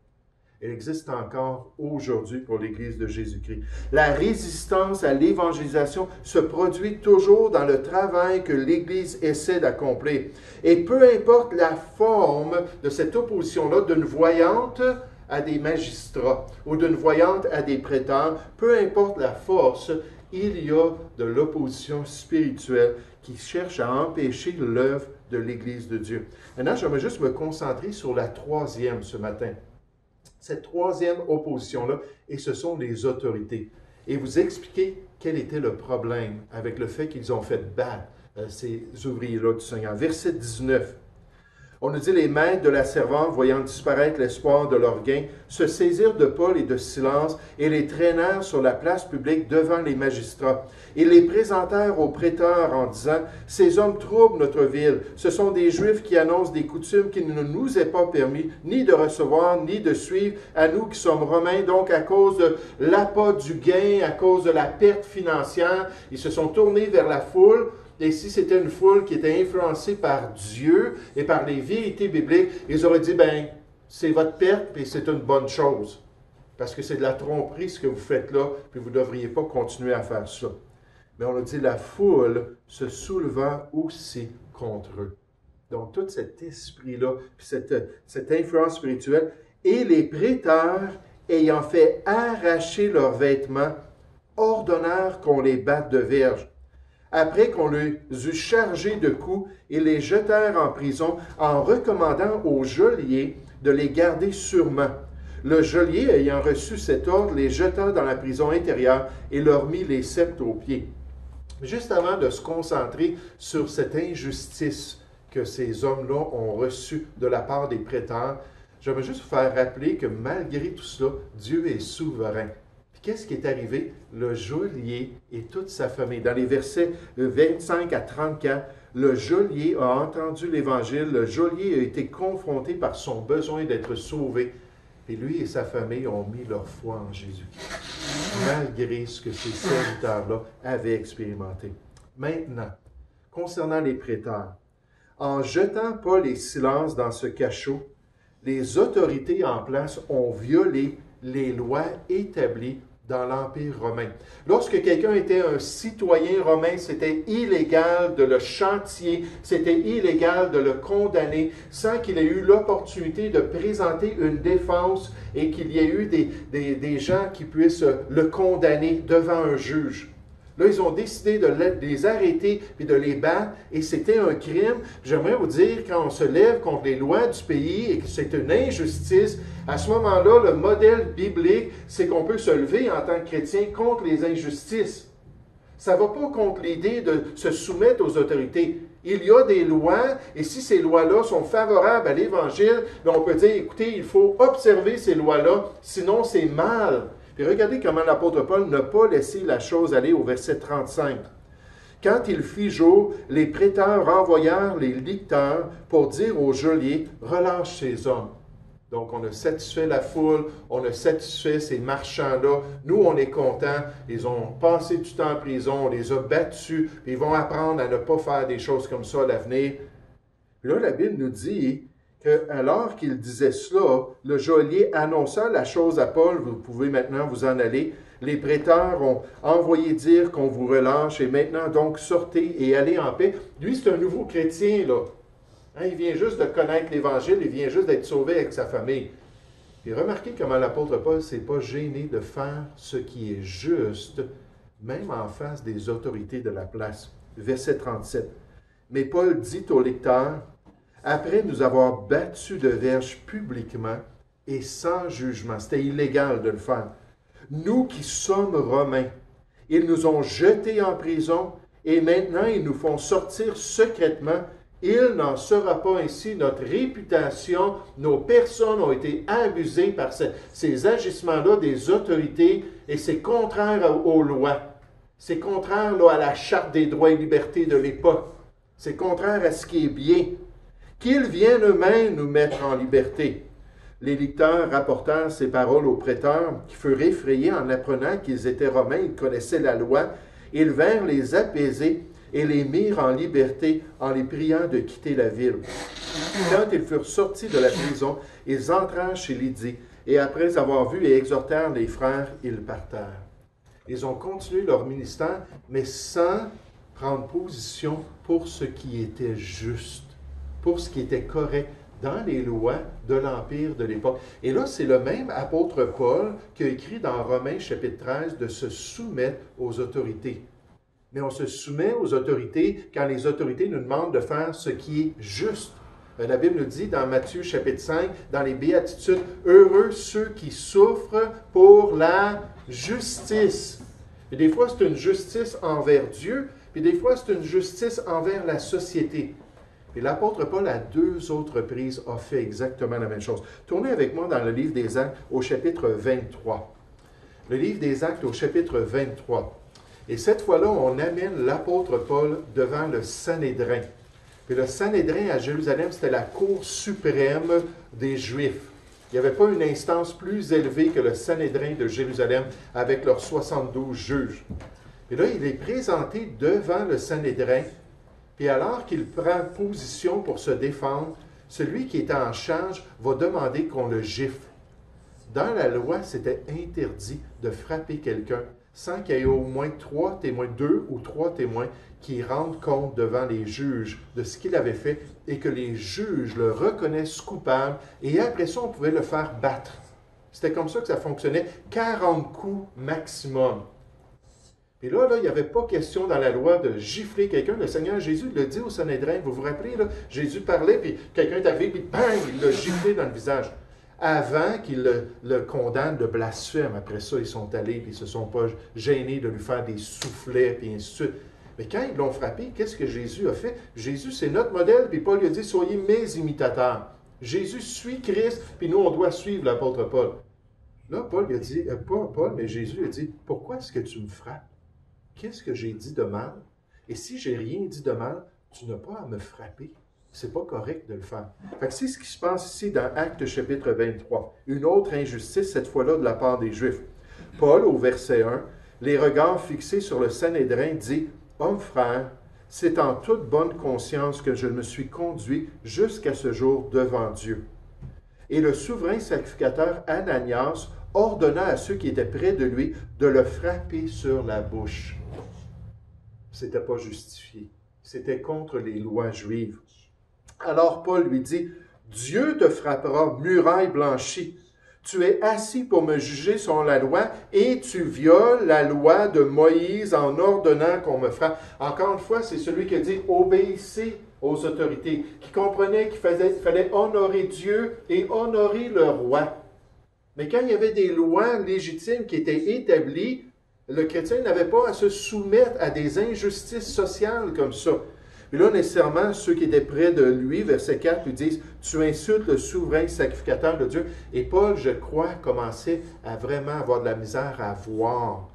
Speaker 1: Elle existe encore aujourd'hui pour l'Église de Jésus-Christ. La résistance à l'évangélisation se produit toujours dans le travail que l'Église essaie d'accomplir. Et peu importe la forme de cette opposition-là, d'une voyante à des magistrats ou d'une voyante à des prêteurs, peu importe la force, il y a de l'opposition spirituelle qui cherche à empêcher l'œuvre de l'Église de Dieu. Maintenant, j'aimerais juste me concentrer sur la troisième ce matin. Cette troisième opposition-là, et ce sont les autorités. Et vous expliquer quel était le problème avec le fait qu'ils ont fait battre ces ouvriers-là du Seigneur. Verset 19. On nous dit, les maîtres de la servante, voyant disparaître l'espoir de leur gain, se saisirent de Paul et de Silas et les traînèrent sur la place publique devant les magistrats. Ils les présentèrent aux prêteurs en disant, « Ces hommes troublent notre ville. Ce sont des Juifs qui annoncent des coutumes qu'il ne nous est pas permis ni de recevoir, ni de suivre, à nous qui sommes Romains. Donc, à cause de l'appât du gain, à cause de la perte financière, ils se sont tournés vers la foule. » Et si c'était une foule qui était influencée par Dieu et par les vérités bibliques, ils auraient dit, ben, c'est votre perte et c'est une bonne chose. Parce que c'est de la tromperie ce que vous faites là, puis vous ne devriez pas continuer à faire ça. Mais on a dit, la foule se souleva aussi contre eux. Donc, tout cet esprit-là, puis cette influence spirituelle, et les prêteurs, ayant fait arracher leurs vêtements, ordonnèrent qu'on les batte de verge. Après qu'on les eut chargés de coups, ils les jetèrent en prison en recommandant au geôlier de les garder sûrement. Le geôlier, ayant reçu cet ordre, les jeta dans la prison intérieure et leur mit les sceptres aux pieds. Juste avant de se concentrer sur cette injustice que ces hommes-là ont reçue de la part des prêteurs, j'aimerais juste vous faire rappeler que malgré tout cela, Dieu est souverain. Qu'est-ce qui est arrivé? Le geôlier et toute sa famille. Dans les versets 25 à 34, le geôlier a entendu l'Évangile, le geôlier a été confronté par son besoin d'être sauvé, et lui et sa famille ont mis leur foi en Jésus-Christ, malgré ce que ces serviteurs-là avaient expérimenté. Maintenant, concernant les prêteurs, en jetant Paul et Silas dans ce cachot, les autorités en place ont violé les lois établies dans l'Empire romain. Lorsque quelqu'un était un citoyen romain, c'était illégal de le châtier, c'était illégal de le condamner sans qu'il ait eu l'opportunité de présenter une défense et qu'il y ait eu des gens qui puissent le condamner devant un juge. Là, ils ont décidé de les arrêter et de les battre, et c'était un crime. J'aimerais vous dire, quand on se lève contre les lois du pays et que c'est une injustice, à ce moment-là, le modèle biblique, c'est qu'on peut se lever en tant que chrétien contre les injustices. Ça ne va pas contre l'idée de se soumettre aux autorités. Il y a des lois, et si ces lois-là sont favorables à l'Évangile, on peut dire, écoutez, il faut observer ces lois-là, sinon c'est mal. Puis regardez comment l'apôtre Paul n'a pas laissé la chose aller au verset 35. Quand il fit jour, les prêteurs renvoyèrent les licteurs pour dire au geôlier, relâche ces hommes. Donc, on a satisfait la foule, on a satisfait ces marchands-là. Nous, on est contents. Ils ont passé du temps en prison, on les a battus, puis ils vont apprendre à ne pas faire des choses comme ça à l'avenir. Puis là, la Bible nous dit alors qu'il disait cela, le geôlier annonça la chose à Paul, vous pouvez maintenant vous en aller. Les prêteurs ont envoyé dire qu'on vous relâche et maintenant donc sortez et allez en paix. Lui, c'est un nouveau chrétien, là. Hein, il vient juste de connaître l'Évangile, il vient juste d'être sauvé avec sa famille. Et remarquez comment l'apôtre Paul ne s'est pas gêné de faire ce qui est juste, même en face des autorités de la place. Verset 37. Mais Paul dit au lecteur, après nous avoir battus de verge publiquement, et sans jugement. C'était illégal de le faire. Nous qui sommes Romains, ils nous ont jetés en prison et maintenant ils nous font sortir secrètement. Il n'en sera pas ainsi. Notre réputation, nos personnes ont été abusées par ces agissements-là des autorités et c'est contraire aux lois. C'est contraire là, à la Charte des droits et libertés de l'époque. C'est contraire à ce qui est bien. Qu'ils viennent eux-mêmes nous mettre en liberté. Les lecteurs rapportèrent ces paroles aux prêteurs qui furent effrayés en apprenant qu'ils étaient romains, ils connaissaient la loi. Ils vinrent les apaiser et les mirent en liberté en les priant de quitter la ville. Quand ils furent sortis de la prison, ils entrèrent chez Lydie et après avoir vu et exhortèrent les frères, ils partèrent. Ils ont continué leur ministère, mais sans prendre position pour ce qui était juste, pour ce qui était correct dans les lois de l'Empire de l'époque. Et là, c'est le même apôtre Paul qui a écrit dans Romains chapitre 13 de se soumettre aux autorités. Mais on se soumet aux autorités quand les autorités nous demandent de faire ce qui est juste. La Bible nous dit dans Matthieu chapitre 5, dans les Béatitudes, « Heureux ceux qui souffrent pour la justice. » Et des fois, c'est une justice envers Dieu, puis des fois, c'est une justice envers la société. Et l'apôtre Paul, à 2 autres reprises, a fait exactement la même chose. Tournez avec moi dans le livre des Actes au chapitre 23. Le livre des Actes au chapitre 23. Et cette fois-là, on amène l'apôtre Paul devant le Sanhédrin. Puis le Sanhédrin à Jérusalem, c'était la cour suprême des Juifs. Il n'y avait pas une instance plus élevée que le Sanhédrin de Jérusalem avec leurs 72 juges. Et là, il est présenté devant le Sanhédrin. Puis alors qu'il prend position pour se défendre, celui qui était en charge va demander qu'on le gifle. Dans la loi, c'était interdit de frapper quelqu'un sans qu'il y ait au moins 3 témoins, 2 ou 3 témoins qui rendent compte devant les juges de ce qu'il avait fait et que les juges le reconnaissent coupable et après ça, on pouvait le faire battre. C'était comme ça que ça fonctionnait, 40 coups maximum. Et là, il n'y avait pas question dans la loi de gifler quelqu'un. Le Seigneur Jésus le dit au Sanhédrin. Vous vous rappelez, là, Jésus parlait, puis quelqu'un est arrivé, puis bang, il l'a giflé dans le visage. Avant qu'il le condamne de blasphème. Après ça, ils sont allés, puis ils ne se sont pas gênés de lui faire des soufflets, puis ainsi de suite. Mais quand ils l'ont frappé, qu'est-ce que Jésus a fait? Jésus, c'est notre modèle, puis Paul lui a dit, soyez mes imitateurs. Jésus suit Christ, puis nous, on doit suivre l'apôtre Paul. Là, Paul lui a dit, pas Paul, mais Jésus lui a dit, pourquoi est-ce que tu me frappes? Qu'est-ce que j'ai dit de mal? Et si j'ai rien dit de mal, tu n'as pas à me frapper. C'est pas correct de le faire. Fait que c'est ce qui se passe ici dans Actes chapitre 23. Une autre injustice, cette fois-là, de la part des Juifs. Paul, au verset 1, les regards fixés sur le Sanhédrin, dit « Homme frère, c'est en toute bonne conscience que je me suis conduit jusqu'à ce jour devant Dieu. » Et le souverain sacrificateur Ananias ordonna à ceux qui étaient près de lui de le frapper sur la bouche. C'était pas justifié. C'était contre les lois juives. Alors Paul lui dit, « Dieu te frappera, muraille blanchie. Tu es assis pour me juger selon la loi et tu violes la loi de Moïse en ordonnant qu'on me frappe. » Encore une fois, c'est celui qui a dit, « Obéissez aux autorités », qui comprenait qu'il fallait honorer Dieu et honorer le roi. Mais quand il y avait des lois légitimes qui étaient établies, le chrétien n'avait pas à se soumettre à des injustices sociales comme ça. Et là, nécessairement, ceux qui étaient près de lui, verset 4, lui disent « Tu insultes le souverain sacrificateur de Dieu. » Et Paul, je crois, commençait à vraiment avoir de la misère à voir.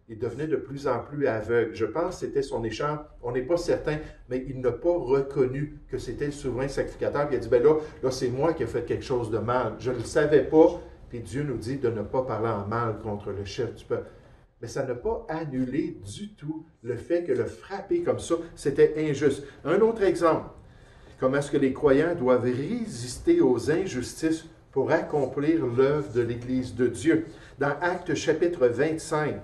Speaker 1: Il devenait de plus en plus aveugle. Je pense que c'était son écharpe. On n'est pas certain, mais il n'a pas reconnu que c'était le souverain sacrificateur. Puis il a dit « Ben là, c'est moi qui ai fait quelque chose de mal. Je ne le savais pas. » Puis Dieu nous dit de ne pas parler en mal contre le chef du peuple. Mais ça n'a pas annulé du tout le fait que le frapper comme ça, c'était injuste. Un autre exemple, comment est-ce que les croyants doivent résister aux injustices pour accomplir l'œuvre de l'Église de Dieu. Dans Actes chapitre 25,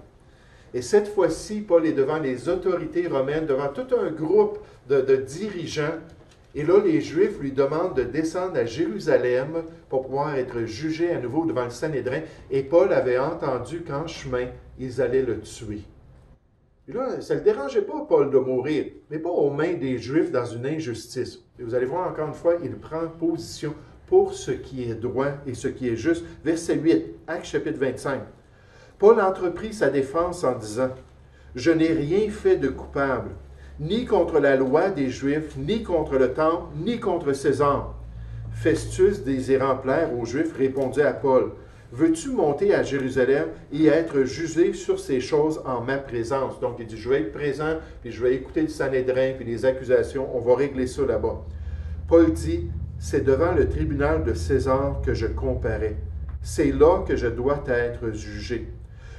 Speaker 1: et cette fois-ci, Paul est devant les autorités romaines, devant tout un groupe de dirigeants. Et là, les Juifs lui demandent de descendre à Jérusalem pour pouvoir être jugé à nouveau devant le Sanhédrin. Et Paul avait entendu qu'en chemin, ils allaient le tuer. Et là, ça ne le dérangeait pas, Paul, de mourir, mais pas aux mains des Juifs dans une injustice. Et vous allez voir encore une fois, il prend position pour ce qui est droit et ce qui est juste. Verset 8, Actes chapitre 25. Paul entreprit sa défense en disant, « Je n'ai rien fait de coupable, ni contre la loi des Juifs, ni contre le temple, ni contre César. » Festus, désirant plaire aux Juifs, répondit à Paul, « Veux-tu monter à Jérusalem et être jugé sur ces choses en ma présence? » Donc il dit, « Je vais être présent, puis je vais écouter le Sanhédrin, puis les accusations, on va régler ça là-bas. » Paul dit, « C'est devant le tribunal de César que je comparais. C'est là que je dois être jugé.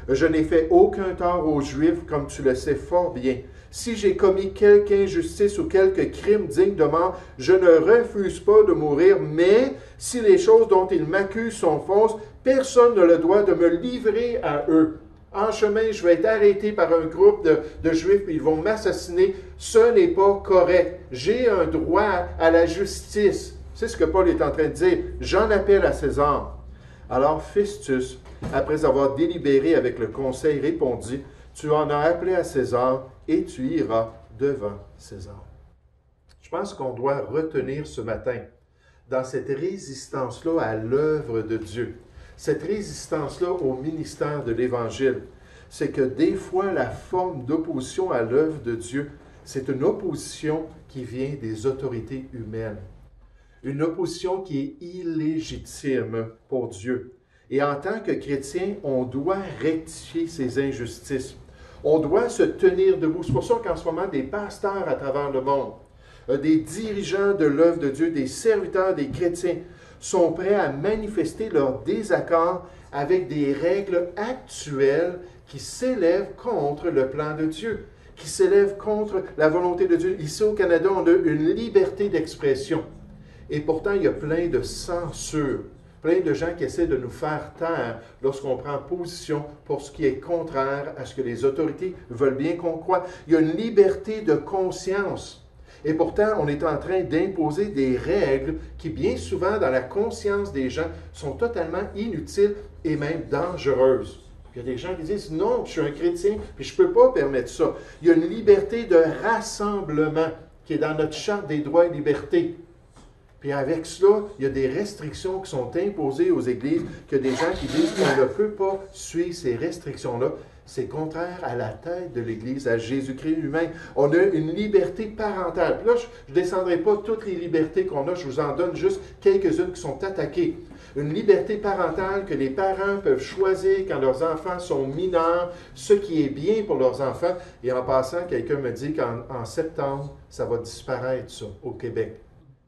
Speaker 1: Je n'ai fait aucun tort aux Juifs, comme tu le sais fort bien. Si j'ai commis quelque injustice ou quelque crime digne de mort, je ne refuse pas de mourir, mais si les choses dont ils m'accusent sont fausses, personne ne le doit de me livrer à eux. En chemin, je vais être arrêté par un groupe de Juifs, puis ils vont m'assassiner. Ce n'est pas correct. J'ai un droit à la justice. » C'est ce que Paul est en train de dire. « J'en appelle à César. » Alors Festus, après avoir délibéré avec le conseil, répondit, « Tu en as appelé à César, et tu iras devant César. » Je pense qu'on doit retenir ce matin, dans cette résistance-là à l'œuvre de Dieu, cette résistance-là au ministère de l'Évangile, c'est que des fois, la forme d'opposition à l'œuvre de Dieu, c'est une opposition qui vient des autorités humaines. Une opposition qui est illégitime pour Dieu. Et en tant que chrétien, on doit rectifier ces injustices. On doit se tenir debout. C'est pour ça qu'en ce moment, des pasteurs à travers le monde, des dirigeants de l'œuvre de Dieu, des serviteurs, des chrétiens, sont prêts à manifester leur désaccord avec des règles actuelles qui s'élèvent contre le plan de Dieu, qui s'élèvent contre la volonté de Dieu. Ici au Canada, on a une liberté d'expression. Et pourtant, il y a plein de censure, plein de gens qui essaient de nous faire taire lorsqu'on prend position pour ce qui est contraire à ce que les autorités veulent bien qu'on croie. Il y a une liberté de conscience. Et pourtant, on est en train d'imposer des règles qui, bien souvent, dans la conscience des gens, sont totalement inutiles et même dangereuses. Il y a des gens qui disent « Non, je suis un chrétien, puis je ne peux pas permettre ça. » Il y a une liberté de rassemblement qui est dans notre charte des droits et libertés. Puis avec cela, il y a des restrictions qui sont imposées aux églises, qu'il y a des gens qui disent qu'on ne peut pas suivre ces restrictions-là. C'est contraire à la tête de l'Église, à Jésus-Christ lui-même. On a une liberté parentale. Puis là, je ne descendrai pas toutes les libertés qu'on a, je vous en donne juste quelques-unes qui sont attaquées. Une liberté parentale que les parents peuvent choisir quand leurs enfants sont mineurs, ce qui est bien pour leurs enfants. Et en passant, quelqu'un me dit qu'en septembre, ça va disparaître, ça, au Québec.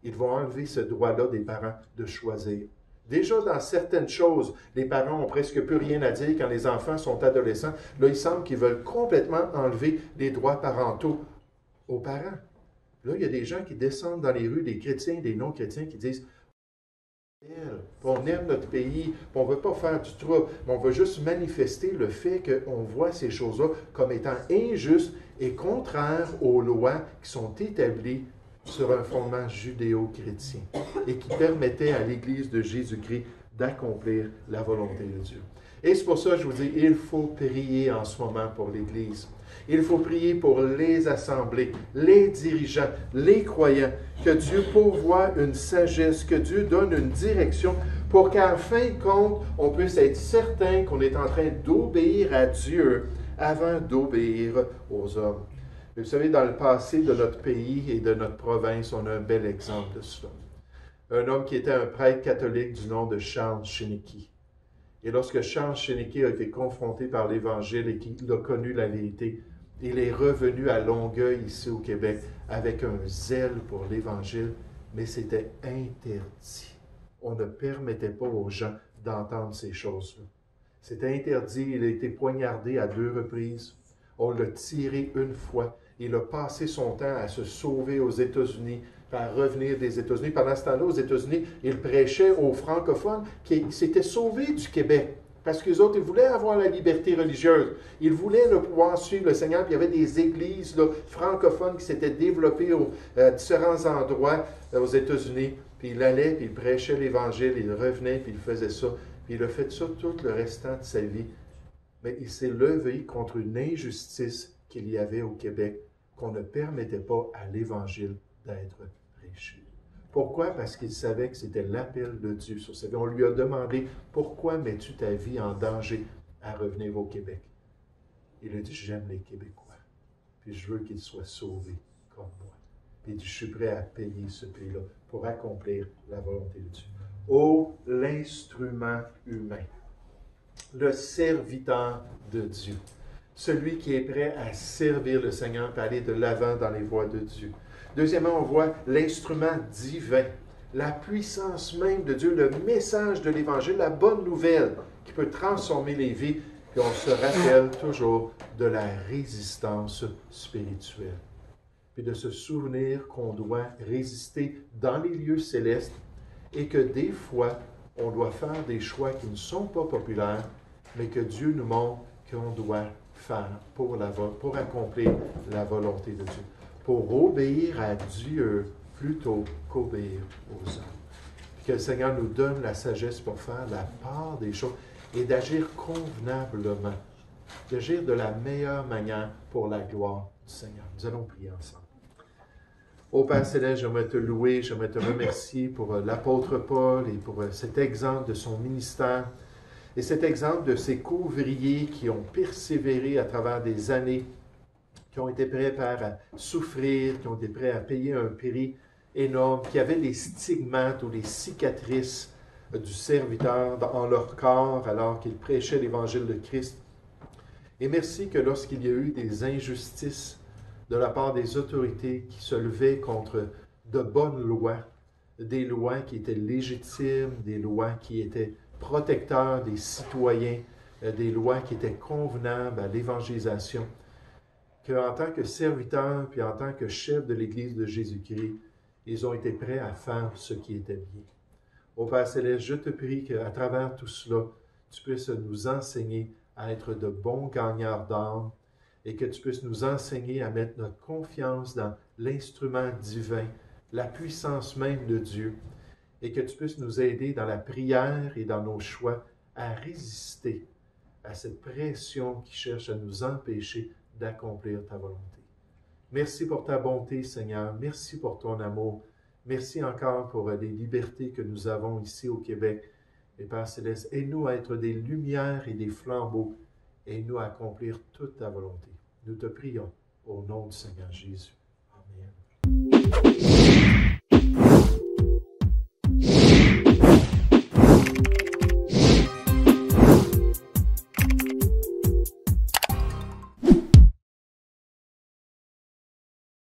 Speaker 1: Ils vont enlever ce droit-là des parents de choisir. Déjà, dans certaines choses, les parents ont presque plus rien à dire quand les enfants sont adolescents. Là, il semble qu'ils veulent complètement enlever les droits parentaux aux parents. Là, il y a des gens qui descendent dans les rues, des chrétiens, des non-chrétiens, qui disent « On aime notre pays, on ne veut pas faire du trouble, mais on veut juste manifester le fait qu'on voit ces choses-là comme étant injustes et contraires aux lois qui sont établies sur un fondement judéo-chrétien et qui permettait à l'Église de Jésus-Christ d'accomplir la volonté de Dieu. Et c'est pour ça que je vous dis, il faut prier en ce moment pour l'Église. Il faut prier pour les assemblées, les dirigeants, les croyants, que Dieu pourvoie une sagesse, que Dieu donne une direction pour qu'en fin de compte, on puisse être certain qu'on est en train d'obéir à Dieu avant d'obéir aux hommes. Vous savez, dans le passé de notre pays et de notre province, on a un bel exemple de cela. Un homme qui était un prêtre catholique du nom de Charles Chéniky. Et lorsque Charles Chéniky a été confronté par l'Évangile et qu'il a connu la vérité, il est revenu à Longueuil, ici au Québec, avec un zèle pour l'Évangile, mais c'était interdit. On ne permettait pas aux gens d'entendre ces choses-là. C'était interdit, il a été poignardé à 2 reprises. On l'a tiré une fois. Il a passé son temps à se sauver aux États-Unis, à revenir des États-Unis. Pendant ce temps-là, aux États-Unis, il prêchait aux francophones qui s'étaient sauvés du Québec. Parce qu'eux autres, ils voulaient avoir la liberté religieuse. Ils voulaient pouvoir suivre le Seigneur. Puis il y avait des églises francophones qui s'étaient développées à différents endroits aux États-Unis. Puis il allait, puis il prêchait l'Évangile, il revenait, puis il faisait ça. Puis il a fait ça tout le restant de sa vie. Mais il s'est levé contre une injustice qu'il y avait au Québec, qu'on ne permettait pas à l'Évangile d'être prêché. Pourquoi? Parce qu'il savait que c'était l'appel de Dieu sur sa vie. On lui a demandé, pourquoi mets-tu ta vie en danger à revenir au Québec? Il a dit, j'aime les Québécois, puis je veux qu'ils soient sauvés comme moi. Puis il dit, je suis prêt à payer ce prix-là pour accomplir la volonté de Dieu. Oh, l'instrument humain, le serviteur de Dieu, celui qui est prêt à servir le Seigneur et aller de l'avant dans les voies de Dieu. Deuxièmement, on voit l'instrument divin, la puissance même de Dieu, le message de l'Évangile, la bonne nouvelle qui peut transformer les vies. Puis on se rappelle toujours de la résistance spirituelle. Puis de se souvenir qu'on doit résister dans les lieux célestes et que des fois, on doit faire des choix qui ne sont pas populaires, mais que Dieu nous montre qu'on doit faire pour accomplir la volonté de Dieu, pour obéir à Dieu plutôt qu'obéir aux hommes. Puis que le Seigneur nous donne la sagesse pour faire la part des choses et d'agir convenablement, d'agir de la meilleure manière pour la gloire du Seigneur. Nous allons prier ensemble. Ô Père Céleste, j'aimerais te louer, j'aimerais te remercier pour l'apôtre Paul et pour cet exemple de son ministère et cet exemple de ces couvriers qui ont persévéré à travers des années, qui ont été prêts à souffrir, qui ont été prêts à payer un prix énorme, qui avaient les stigmates ou les cicatrices du serviteur dans leur corps alors qu'ils prêchaient l'Évangile de Christ. Et merci que lorsqu'il y a eu des injustices de la part des autorités qui se levaient contre de bonnes lois, des lois qui étaient légitimes, des lois qui étaient protecteurs des citoyens, des lois qui étaient convenables à l'évangélisation, qu'en tant que serviteurs puis en tant que chefs de l'Église de Jésus-Christ, ils ont été prêts à faire ce qui était bien. Ô Père Céleste, je te prie qu'à travers tout cela, tu puisses nous enseigner à être de bons gagnants d'âme et que tu puisses nous enseigner à mettre notre confiance dans l'instrument divin, la puissance même de Dieu, et que tu puisses nous aider dans la prière et dans nos choix à résister à cette pression qui cherche à nous empêcher d'accomplir ta volonté. Merci pour ta bonté, Seigneur. Merci pour ton amour. Merci encore pour les libertés que nous avons ici au Québec. Et Père Céleste, aide-nous à être des lumières et des flambeaux. Aide-nous à accomplir toute ta volonté. Nous te prions au nom du Seigneur Jésus.